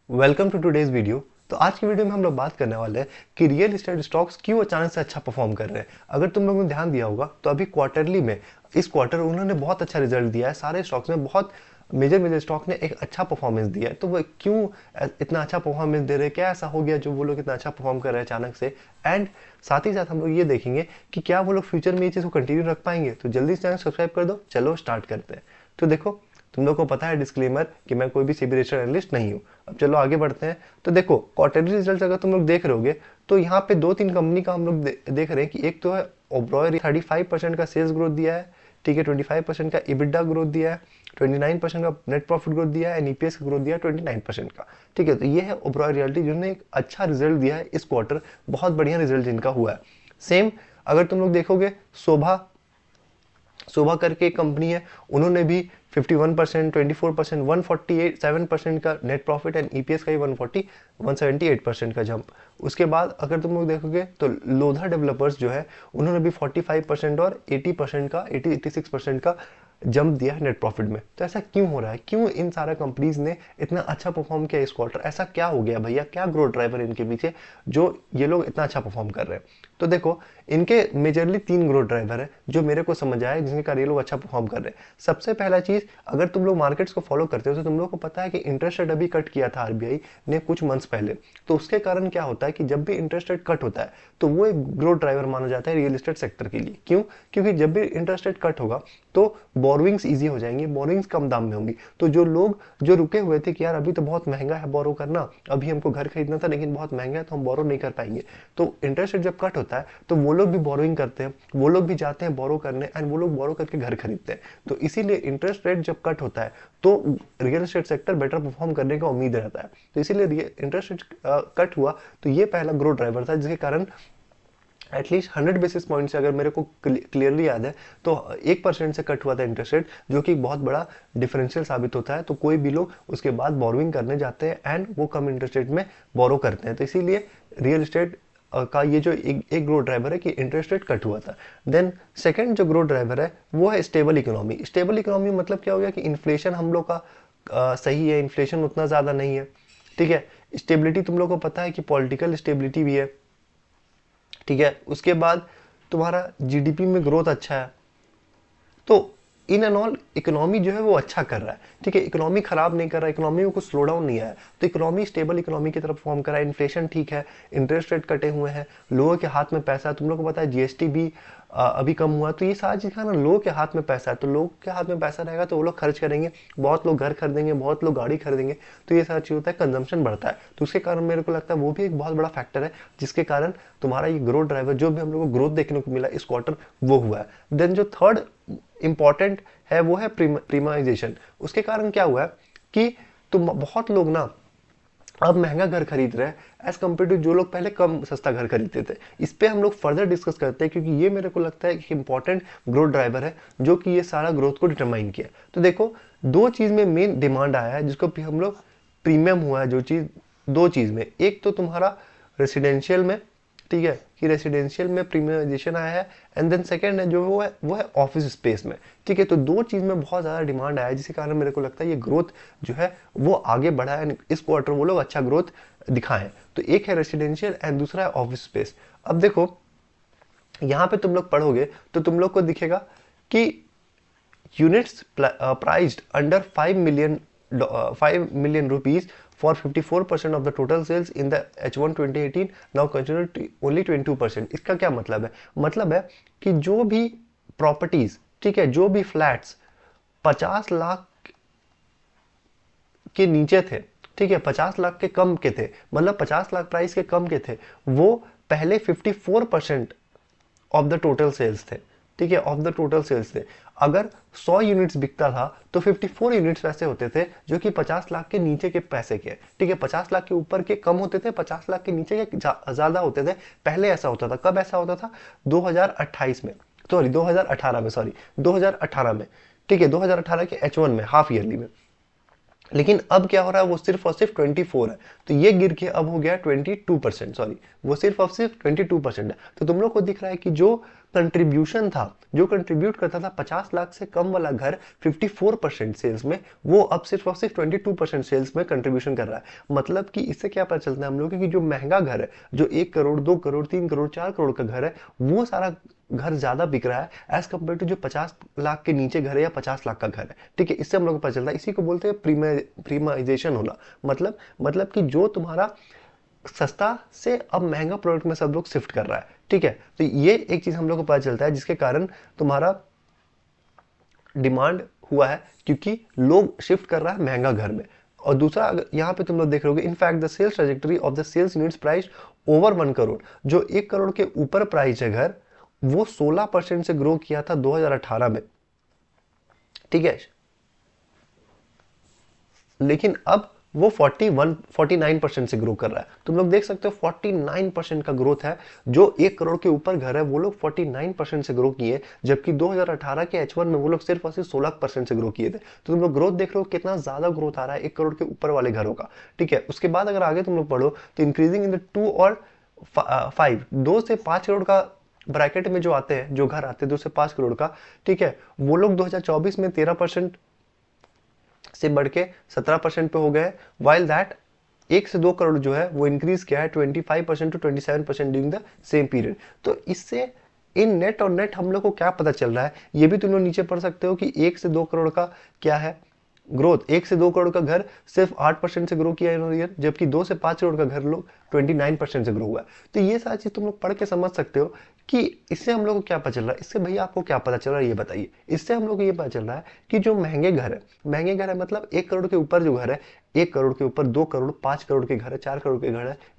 Welcome to today's video. तो आज की वीडियो में हम लोग बात करने वाले हैं कि रियल एस्टेट स्टॉक्स क्यों अचानक से अच्छा परफॉर्म कर रहे हैं। अगर तुम लोगों ने ध्यान दिया होगा तो अभी क्वार्टरली में इस क्वार्टर उन्होंने बहुत अच्छा रिजल्ट दिया है। सारे स्टॉक्स में बहुत मेजर मेजर स्टॉक ने एक अच्छा परफॉर्मेंस दिया है। तो वो क्यों इतना अच्छा परफॉर्मेंस दे रहे हैं, क्या ऐसा हो गया जो वो लोग इतना अच्छा परफॉर्म कर रहे हैं अचानक से। एंड साथ ही साथ हम लोग ये देखेंगे कि क्या वो लोग फ्यूचर में ये चीज़ को कंटिन्यू रख पाएंगे। तो जल्दी से चैनल सब्सक्राइब कर दो। चलो स्टार्ट करते हैं। तो देखो, तुम लोग को पता है डिस्क्लेमर कि मैं कोई भी सीबी रजिस्टर्ड एनालिस्ट नहीं हूँ। अब चलो आगे बढ़ते हैं। तो देखो, क्वार्टरली रिजल्ट अगर तुम लोग देख रहे होगे तो यहाँ पे दो तीन कंपनी का हम लोग देख रहे हैं कि एक तो है ओबरॉय, 35% का सेल्स ग्रोथ दिया है, ठीक है, 25% का इबिडा ग्रोथ दिया है, 29% का नेट प्रॉफिट ग्रोथ दिया है, ईपीएस का ग्रोथ दिया है 29% का। ठीक है, तो ये है ओबरॉय रियल्टी जिन्होंने एक अच्छा रिजल्ट दिया है इस क्वार्टर। बहुत बढ़िया रिजल्ट जिनका हुआ है। सेम अगर तुम लोग देखोगे, शोभा शोभा करके एक कंपनी है, उन्होंने भी 51%, 24%, 148 7% का नेट प्रॉफिट एंड ईपीएस का ही 178% का जंप। उसके बाद अगर तुम लोग देखोगे तो लोधा डेवलपर्स जो है उन्होंने भी 45% और 80% का 86% का जंप दिया है नेट प्रॉफिट में। तो ऐसा क्यों हो रहा है, क्यों इन सारा कंपनीज ने इतना अच्छा परफॉर्म किया इस क्वार्टर? ऐसा क्या हो गया भैया, क्या ग्रोथ ड्राइवर इनके पीछे जो ये लोग इतना अच्छा परफॉर्म कर रहे हैं? तो देखो, इनके मेजरली तीन ग्रोथ ड्राइवर है जो मेरे को समझ आया जिसके कारण ये लोग अच्छा परफॉर्म कर रहे हैं। सबसे पहला चीज, अगर तुम लोग मार्केट्स को फॉलो करते हो तो तुम लोग को पता है कि इंटरेस्ट रेट अभी कट किया था आरबीआई ने कुछ मंथ्स पहले। तो उसके कारण क्या होता है कि जब भी इंटरेस्ट रेट कट होता है तो वो एक ग्रोथ ड्राइवर माना जाता है रियल एस्टेट सेक्टर के लिए। क्यों? क्योंकि जब भी इंटरेस्ट रेट कट होगा तो बोरोइंग्स ईजी हो जाएंगी, बोरोइंग्स कम दाम में होंगी। तो जो लोग जो रुके हुए थे कि यार अभी तो बहुत महंगा है बोरो करना, अभी हमको घर खरीदना था लेकिन बहुत महंगा है तो हम बोरो नहीं कर पाएंगे, तो इंटरेस्ट रेट जब कट होता है तो वो लोग भी बोरोइंग करते हैं, वो लोग भी जाते हैं बोरो करने एंड वो लोग बोरो करके घर खरीदते हैं। तो इसीलिए इंटरेस्ट रेट जब कट होता है तो real estate sector better perform करने का उम्मीद रहता है। तो इसीलिए इंटरेस्ट रेट कट हुआ तो ये पहला ग्रोथ ड्राइवर था जिसके कारण एटलीस्ट 100 बेसिस पॉइंट से, अगर मेरे को क्लियरली याद है तो 1% से कट हुआ था इंटरेस्ट रेट, जो कि बहुत बड़ा डिफरेंशियल साबित होता है। तो कोई भी लोग उसके बाद बोरोइंग करने जाते हैं एंड वो कम इंटरेस्ट रेट में बोरो करते हैं। तो इसीलिए रियल एस्टेट का ये जो एक ग्रोथ ड्राइवर है कि इंटरेस्ट रेट कट हुआ था। देन सेकंड जो ग्रोथ ड्राइवर है वो है स्टेबल इकोनॉमी। स्टेबल इकोनॉमी मतलब क्या हो गया कि इन्फ्लेशन हम लोग का सही है, इन्फ्लेशन उतना ज़्यादा नहीं है, ठीक है। स्टेबिलिटी तुम लोग को पता है कि पॉलिटिकल स्टेबिलिटी भी है, ठीक है। उसके बाद तुम्हारा जीडीपी में ग्रोथ अच्छा है। तो इन एंड ऑल इकोनॉमी जो है वो अच्छा कर रहा है, ठीक है। इकोनॉमी खराब नहीं कर रहा है, इकोनॉमी में कुछ स्लो डाउन नहीं आया। तो इकोनॉमी स्टेबल इकोनॉमी की तरफ फॉर्म कर रहा है। इन्फ्लेशन ठीक है, इंटरेस्ट रेट कटे हुए हैं, लोगों के हाथ में पैसा है। तुम लोग को पता है जीएसटी भी अभी कम हुआ। तो ये सारी चीज़ का ना, लोगों के हाथ में पैसा है तो लोग के हाथ में पैसा रहेगा तो वो लोग खर्च करेंगे, बहुत लोग घर खरीदेंगे, बहुत लोग गाड़ी खरीदेंगे। तो ये सारी चीज़ होता है, कंजम्पशन बढ़ता है। तो उसके कारण मेरे को लगता है वो भी एक बहुत बड़ा फैक्टर है जिसके कारण तुम्हारा ये ग्रोथ ड्राइवर जो भी हम लोग को ग्रोथ देखने को मिला इस क्वार्टर वो हुआ है। देन जो थर्ड इंपॉर्टेंट है वो है प्रीमाइजेशन। उसके कारण क्या हुआ है कि तुम बहुत लोग ना अब महंगा घर खरीद रहे हैं एज कम्पेयर टू जो लोग पहले कम सस्ता घर खरीदते थे। इस पे हम लोग फर्दर डिस्कस करते हैं क्योंकि ये मेरे को लगता है कि इंपॉर्टेंट ग्रोथ ड्राइवर है जो कि ये सारा ग्रोथ को डिटरमाइन किया। तो देखो, दो चीज में मेन डिमांड आया है जिसको भी हम लोग प्रीमियम हुआ है। जो चीज, दो चीज में, एक तो तुम्हारा रेसिडेंशियल में, ठीक है, कि रेसिडेंशियल में प्रीमियमाइजेशन आया है। एंड देन सेकंड है जो वो है ऑफिस स्पेस में, ठीक है। तो दो चीज में बहुत ज्यादा डिमांड आया है जिसके कारण मेरे को लगता है ये ग्रोथ जो है वो आगे बढ़ा है। इस क्वार्टर वो लोग अच्छा ग्रोथ दिखाएं। तो एक है रेसिडेंशियल एंड दूसरा है ऑफिस स्पेस। अब देखो, यहाँ पे तुम लोग पढ़ोगे तो तुम लोग को दिखेगा कि units priced under 5 million rupees for 54% of the total sales in the H1 2018 now considered only 22%। इसका क्या मतलब है? मतलब है कि जो भी प्रॉपर्टीज, ठीक है, जो भी फ्लैट्स 50 लाख के नीचे थे, ठीक है, 50 लाख के कम के थे, मतलब 50 लाख प्राइस के कम के थे, वो पहले 54% ऑफ द टोटल सेल्स थे, ठीक है, ऑफ द टोटल सेल्स थे। अगर 100 यूनिट्स बिकता था तो 54 यूनिट्स वैसे होते थे जो कि 50 लाख के नीचे के पैसे के, ठीक है। 50 लाख के ऊपर के कम होते थे, 50 लाख के नीचे के ज्यादा होते थे। पहले ऐसा होता था। कब ऐसा होता था? 2028 में, सॉरी 2018 में, सॉरी 2018 में, ठीक है, 2018 के H1 में, हाफ ईयरली में। लेकिन अब क्या हो रहा है, वो सिर्फ और सिर्फ 24 है। तो ये गिर के अब हो गया 22%, सॉरी वो सिर्फ और सिर्फ 22% है। तो तुम लोग को दिख रहा है कि जो कंट्रीब्यूशन था, जो कंट्रीब्यूट करता था 50 लाख से कम वाला घर 54% सेल्स में, वो अब सिर्फ और सिर्फ 22% सेल्स में कंट्रीब्यूशन कर रहा है। मतलब कि इससे क्या पता चलता है हम लोग कि जो महंगा घर है, जो 1 करोड़ 2 करोड़ 3 करोड़ 4 करोड़ का घर है, वो सारा घर ज्यादा बिक रहा है एज कम्पेयर टू जो 50 लाख के नीचे घर है या 50 लाख का घर है। ठीक है, इससे हम लोग को पता चलता है। इसी को बोलते हैं प्रीमाइजेशन होना। मतलब कि जो तुम्हारा सस्ता से अब महंगा प्रोडक्ट में सब लोग शिफ्ट कर रहा है। ठीक है, तो ये एक चीज हम लोग को पता चलता है जिसके कारण तुम्हारा डिमांड हुआ है, क्योंकि लोग शिफ्ट कर रहा है महंगा घर में। और दूसरा, यहाँ पे तुम लोग देख रहे होगे, in fact the sales trajectory of the sales units price over 1 crore, जो 1 करोड़ के ऊपर प्राइस है घर, वो 16% से ग्रो किया था 2018 में। ठीक है, लेकिन अब वो 49% से ग्रो कर रहा है। तुम लोग देख सकते हो 49% का ग्रोथ है। जो 1 करोड़ के ऊपर घर है वो लोग 49% से ग्रो किए, जबकि 2018 के H1 में वो लोग सिर्फ और सिर्फ 16% से ग्रो किए थे। तो तुम लोग ग्रोथ देख रहे हो कितना ज्यादा ग्रोथ आ रहा है 1 करोड़ के ऊपर वाले घरों का। ठीक है, उसके बाद अगर आगे तुम लोग पढ़ो तो इंक्रीजिंग इन द 2 और 5, 2 से 5 करोड़ का ब्रैकेट में जो आते हैं, जो घर आते हैं 2 से 5 करोड़ का, ठीक है, वो लोग 2024 में 13% से बढ़ के 17% पे हो गए। वाइल दैट 1 से 2 करोड़ जो है वो इंक्रीज किया है 25% to 27% during the same period. तो इससे इन नेट और नेट हम लोग को क्या पता चल रहा है, ये भी तुम लोग नीचे पढ़ सकते हो कि 1 से 2 करोड़ का क्या है ग्रोथ। 1 से 2 करोड़ का घर सिर्फ 8% से ग्रो किया ईयर, जबकि 2 से 5 करोड़ का घर लोग 29% से ग्रो हुआ है। तो ये सारी चीज तुम लोग पढ़ के समझ सकते हो कि इससे हम लोग को क्या पता चल रहा है। इससे भैया आपको क्या पता चल रहा है ये बताइए। इससे हम लोग को ये पता चल रहा है कि जो महंगे घर है मतलब 1 करोड़ के ऊपर जो घर है, 1 करोड़ के ऊपर 2 करोड़ 5 करोड़ के घर है, 4 करोड़ के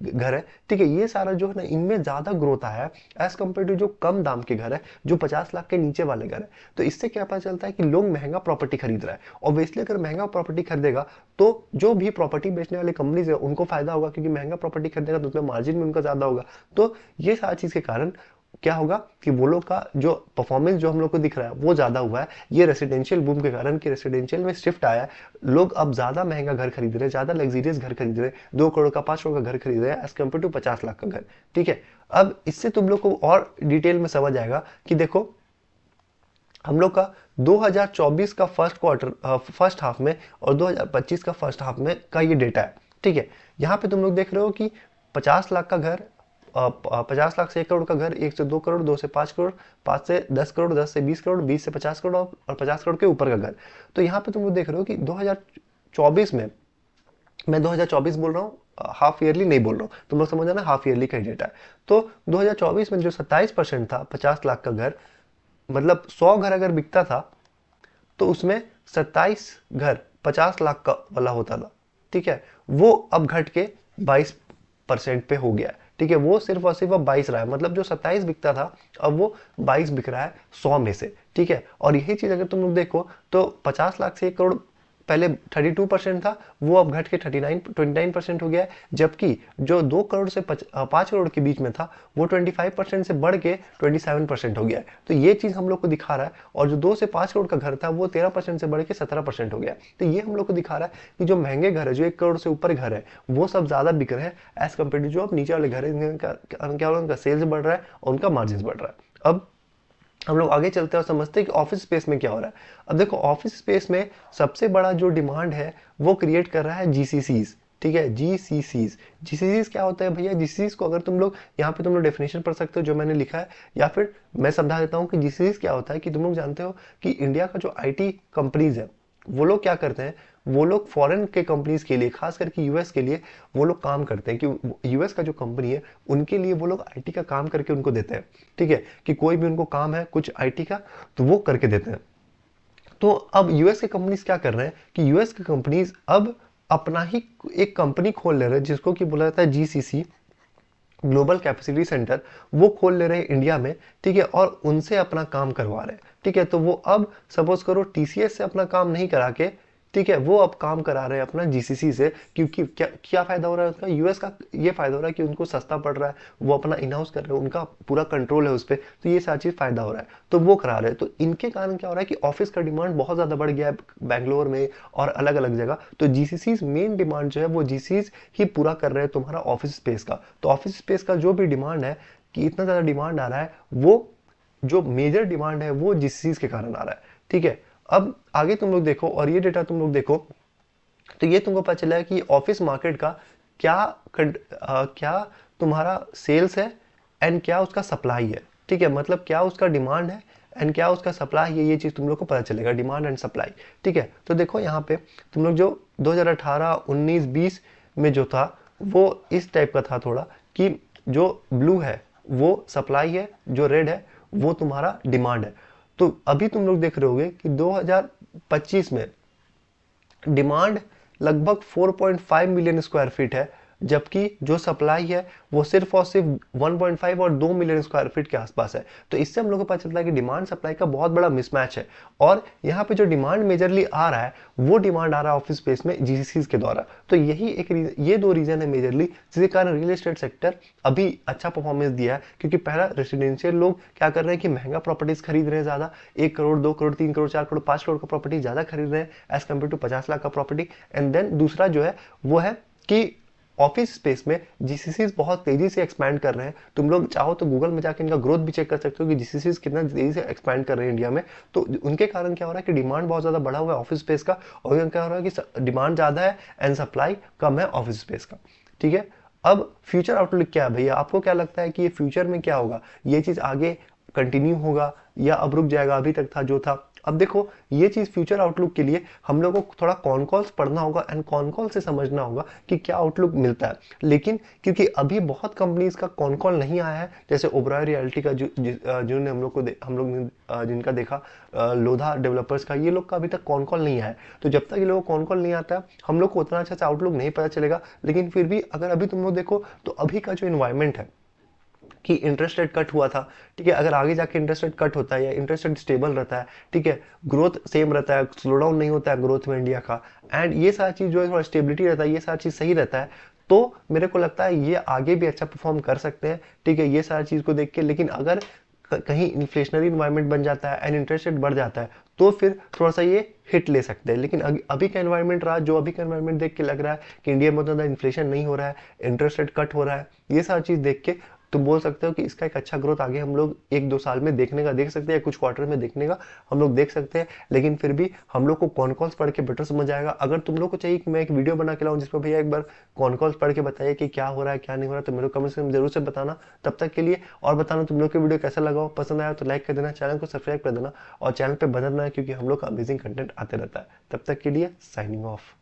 घर है, ठीक है, ये सारा जो है ना, इनमें ज्यादा ग्रोथ आया है एज कम्पेयर टू जो कम दाम के घर है, जो 50 लाख के नीचे वाले घर है। तो इससे क्या पता चलता है कि लोग महंगा प्रॉपर्टी खरीद रहा है। ऑब्वियसली अगर महंगा प्रॉपर्टी खरीदेगा तो जो भी प्रॉपर्टी बेचने वाले कंपनीज है उनको फायदा होगा, क्योंकि महंगा प्रॉपर्टी खरीदेगा तो उसमें मार्जिन भी उनका ज्यादा होगा। तो ये सारी चीज के कारण क्या होगा कि वो लोग का जो परफॉर्मेंस जो हम लोग को दिख रहा है वो ज्यादा हुआ है। ये रेसिडेंशियल बूम के कारण, कि रेसिडेंशियल में शिफ्ट आया है, लोग अब ज्यादा महंगा घर खरीद रहे हैं, ज्यादा लग्जरियस घर खरीद रहे हैं, 2 करोड़ का 5 करोड़ का घर खरीद रहे हैं एज कम्पेयर टू 50 लाख का घर। ठीक है, अब इससे तुम लोग को और डिटेल में समझ आएगा कि देखो हम लोग का 2024 का फर्स्ट हाफ में और 2025 का फर्स्ट हाफ में का ये डेटा है। ठीक है, यहाँ पे तुम लोग देख रहे हो कि 50 लाख का घर, 50 लाख से 1 करोड़ का घर, 1 से 2 करोड़, 2 से 5 करोड़, 5 से 10 करोड़, 10 से 20 करोड़, 20 से 50 करोड़ और 50 करोड़ के ऊपर का घर। तो यहाँ पे तुम लोग देख रहे हो कि 2024 में, मैं 2024 बोल रहा हूँ, हाफ ईयरली नहीं बोल रहा हूँ, तुम लोग समझ जाना, हाफ ईयरली का डेटा है। तो 2024 में जो 27% था 50 लाख का घर, मतलब 100 घर अगर बिकता था तो उसमें 27 घर 50 लाख का वाला होता था। ठीक है, वो अब घट के 22% पे हो गया है। ठीक है, वो सिर्फ और सिर्फ अब 22 रहा है, मतलब जो 27 बिकता था अब वो 22 बिक रहा है 100 में से। ठीक है, और यही चीज अगर तुम लोग देखो तो 50 लाख से 1 करोड़ पहले 32% था, वो अब घट के 29% हो गया है, जबकि जो 2 करोड़ से 5 करोड़ के बीच में था वो 25% से बढ़ के 27% हो गया है। तो ये चीज हम लोग को दिखा रहा है। और जो 2 से 5 करोड़ का घर था वो 13% से बढ़ के 17% हो गया है। तो ये हम लोग को दिखा रहा है कि जो महंगे घर है, जो 1 करोड़ से ऊपर घर है, वो सब ज्यादा बिक रहे हैं एज कम्पेयर टू जो अब नीचे वाले घर है, उनका सेल्स बढ़ रहा है और उनका मार्जिन बढ़ रहा है। अब हम लोग आगे चलते हैं और समझते हैं कि ऑफिस स्पेस में क्या हो रहा है। अब देखो ऑफिस स्पेस में सबसे बड़ा जो डिमांड है वो क्रिएट कर रहा है जीसीसीज। ठीक है, जीसीसीज क्या होता है भैया? जीसीसीज को अगर तुम लोग यहाँ पे तुम लोग डेफिनेशन पढ़ सकते हो जो मैंने लिखा है, या फिर मैं समझा देता हूँ कि जीसीसीज क्या होता है। कि तुम लोग जानते हो कि इंडिया का जो आईटी कंपनीज है वो लोग क्या करते हैं, वो लोग फॉरेन के कंपनीज के लिए, खास करके यूएस के लिए वो लोग काम करते हैं। कि यूएस का जो कंपनी है उनके लिए वो लोग आईटी का काम करके उनको देते हैं। ठीक है, कि कोई भी उनको काम है कुछ आईटी का तो वो करके देते हैं। तो अब यूएस के कंपनीज क्या कर रहे हैं कि यूएस के कंपनीज अब अपना ही एक कंपनी खोल ले रहे हैं जिसको कि बोला जाता है जीसीसी, ग्लोबल कैपेसिटी सेंटर, वो खोल ले रहे हैं इंडिया में। ठीक है, और उनसे अपना काम करवा रहे हैं। ठीक है, तो वो अब सपोज करो टीसीएस से अपना काम नहीं करा के, ठीक है, वो अब काम करा रहे हैं अपना जीसीसी से। क्योंकि क्या क्या फायदा हो रहा है उसका? यूएस का ये फायदा हो रहा है कि उनको सस्ता पड़ रहा है, वो अपना इन हाउस कर रहे हैं, उनका पूरा कंट्रोल है उस पर, तो ये सारी चीज फायदा हो रहा है, तो वो करा रहे हैं। तो इनके कारण क्या हो रहा है कि ऑफिस का डिमांड बहुत ज्यादा बढ़ गया है बैंगलोर में और अलग अलग जगह। तो जीसीसी मेन डिमांड जो है वो जीसीसी ही पूरा कर रहे हैं तुम्हारा ऑफिस स्पेस का। तो ऑफिस स्पेस का जो भी डिमांड है, कि इतना ज्यादा डिमांड आ रहा है, वो जो मेजर डिमांड है वो जीसीसीज के कारण आ रहा है, ठीक है। अब आगे तुम लोग देखो और ये डेटा तुम लोग देखो, तो ये तुमको पता चला है कि ऑफिस मार्केट का क्या तुम्हारा सेल्स है एंड क्या उसका सप्लाई है, ठीक है। मतलब क्या उसका डिमांड है एंड क्या उसका सप्लाई है, ये चीज़ तुम लोग को पता चलेगा, डिमांड एंड सप्लाई, ठीक है। तो देखो यहाँ पे तुम लोग जो 2018, 19, 20 में जो था वो इस टाइप का था थोड़ा, कि जो ब्लू है वो सप्लाई है, जो रेड है वो तुम्हारा डिमांड है। तो अभी तुम लोग देख रहे होगे कि 2025 में डिमांड लगभग 4.5 मिलियन स्क्वायर फीट है, जबकि जो सप्लाई है वो सिर्फ और सिर्फ 1.5 और 2 मिलियन स्क्वायर फीट के आसपास है। तो इससे हम लोग को पता चलता है कि डिमांड सप्लाई का बहुत बड़ा मिसमैच है, और यहाँ पे जो डिमांड मेजरली आ रहा है वो डिमांड आ रहा है ऑफिस स्पेस में जीसीसीज के द्वारा। तो ये दो रीजन है मेजरली जिसके कारण रियल एस्टेट सेक्टर अभी अच्छा परफॉर्मेंस दिया है। क्योंकि पहला, रेसिडेंशियल लोग क्या कर रहे हैं कि महंगा प्रॉपर्टीज खरीद रहे हैं ज्यादा, 1 करोड़ 2 करोड़ 3 करोड़ 4 करोड़ 5 करोड़ का प्रॉपर्टी ज्यादा खरीद रहे हैं एज कम्पेयर टू 50 लाख का प्रॉपर्टी। एंड देन दूसरा जो है वो है कि ऑफिस स्पेस में जीसीसीज बहुत तेजी से एक्सपैंड कर रहे हैं। तुम लोग चाहो तो गूगल में जाकर इनका ग्रोथ भी चेक कर सकते हो कि जीसीसीज कितना तेजी से एक्सपैंड कर रहे हैं इंडिया में। तो उनके कारण क्या हो रहा है कि डिमांड बहुत ज्यादा बढ़ा हुआ है ऑफिस स्पेस का, और क्या हो रहा है कि डिमांड ज्यादा है एंड सप्लाई कम है ऑफिस स्पेस का, ठीक है। अब फ्यूचर आउटलुक क्या है भैया, आपको क्या लगता है कि ये फ्यूचर में क्या होगा, ये चीज आगे कंटिन्यू होगा या अब रुक जाएगा, अभी तक था जो था। अब देखो ये चीज फ्यूचर आउटलुक के लिए हम लोगों को थोड़ा कॉन कॉल्स पढ़ना होगा एंड कॉन कॉल से समझना होगा कि क्या आउटलुक मिलता है। लेकिन क्योंकि अभी बहुत कंपनीज का कॉन कॉल नहीं आया है, जैसे ओबराय रियल्टी का जिन्होंने हम लोग ने जिनका देखा, लोधा डेवलपर्स का, ये लोग का अभी तक कॉन कॉल नहीं आया है। तो जब तक ये लोगों को कॉन कॉल नहीं आता है हम लोग को उतना अच्छा से आउटलुक नहीं पता चलेगा। लेकिन फिर भी अगर अभी तुम लोग देखो तो अभी का जो इन्वायरमेंट है कि इंटरेस्ट रेट कट हुआ था, ठीक है, अगर आगे जाके इंटरेस्ट रेट कट होता है या इंटरेस्ट रेट स्टेबल रहता है, ठीक है, ग्रोथ सेम रहता है, स्लो डाउन नहीं होता है ग्रोथ में इंडिया का, एंड ये सारी चीज जो है थोड़ा स्टेबिलिटी रहता है, ये सारी चीज सही रहता है, तो मेरे को लगता है ये आगे भी अच्छा परफॉर्म कर सकते हैं, ठीक है, ये सारी चीज को देख के। लेकिन अगर कहीं इन्फ्लेशनरी इन्वायरमेंट बन जाता है एंड इंटरेस्ट रेट बढ़ जाता है तो फिर थोड़ा सा ये हिट ले सकते हैं। लेकिन अभी का एनवायरनमेंट रहा, जो अभी का एनवायरनमेंट देख के लग रहा है कि इंडिया में उतना ज़्यादा इन्फ्लेशन नहीं हो रहा है, इंटरेस्ट रेट कट हो रहा है, ये सारी चीज़ देख के तुम बोल सकते हो कि इसका एक अच्छा ग्रोथ आगे हम लोग 1-2 साल में देख सकते हैं, कुछ क्वार्टर में देखने का हम लोग देख सकते हैं। लेकिन फिर भी हम लोग को कॉन कॉल्स पढ़ के बेटर समझ आएगा। अगर तुम लोग को चाहिए कि मैं एक वीडियो बना के लाऊं जिसमें भैया एक बार कॉन कॉल्स पढ़ के बताइए कि क्या हो रहा है क्या नहीं हो रहा है, तो मेरे कमेंट्स में जरूर से बताना। तब तक के लिए और बताना तुम लोग के वीडियो कैसा लगा हो, पसंद आया तो लाइक कर देना, चैनल को सब्सक्राइब कर देना और चैनल पर बदलना है क्योंकि हम लोग का अमेजिंग कंटेंट आते रहता है। तब तक के लिए साइनिंग ऑफ।